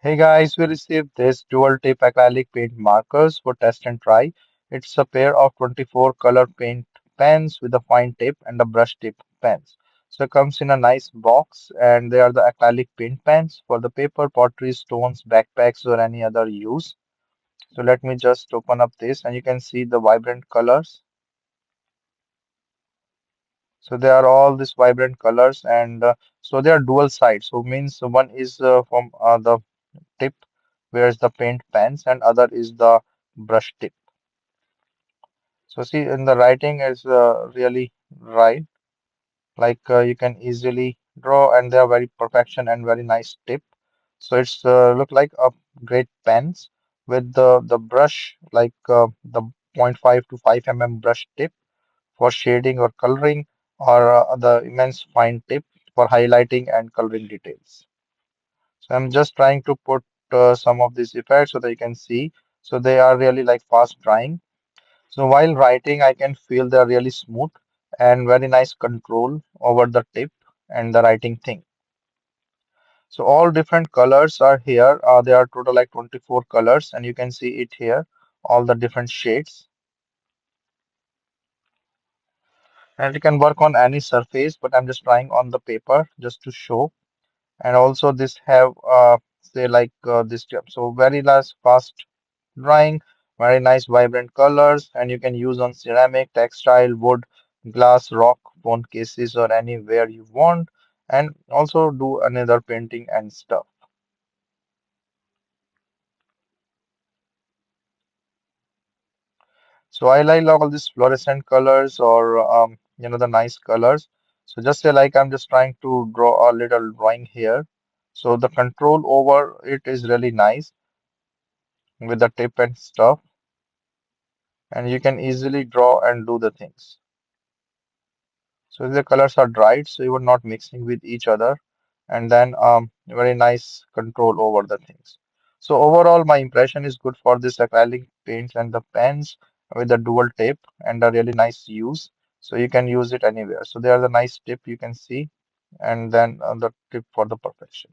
Hey guys, we received this dual tip acrylic paint markers for test and try. It's a pair of 24 color paint pens with a fine tip and a brush tip pens. So it comes in a nice box and they are the acrylic paint pens for the paper, pottery, stones, backpacks or any other use. So let me just open up this and you can see the vibrant colors. So they are all these vibrant colors and so they are dual sides. So means one is from the tip, whereas the paint pens, and other is the brush tip. So see, in the writing is really right. Like you can easily draw, and they are very perfection and very nice tip. So it's look like a great pens with the brush like the 0.5 to 5 brush tip for shading or coloring, or the immense fine tip for highlighting and coloring details. So I'm just trying to put some of these effects so that you can see. So they are really like fast drying. So while writing, I can feel they're really smooth and very nice control over the tip and the writing thing. So all different colors are here. There are total like 24 colors, and you can see it here, all the different shades. And you can work on any surface, but I'm just trying on the paper just to show. And also this have say like this job. So very nice fast drawing, very nice vibrant colors, and you can use on ceramic, textile, wood, glass, rock, phone cases, or anywhere you want, and also do another painting and stuff. So I like all these fluorescent colors or the nice colors. So just say like I'm just trying to draw a little drawing here. So the control over it is really nice with the tip and stuff, and you can easily draw and do the things. So the colors are dried, so you are not mixing with each other, and then very nice control over the things. So overall, my impression is good for this acrylic paints and the pens with the dual tip and a really nice use. So you can use it anywhere. So they are the nice tip you can see, and then the tip for the perfection.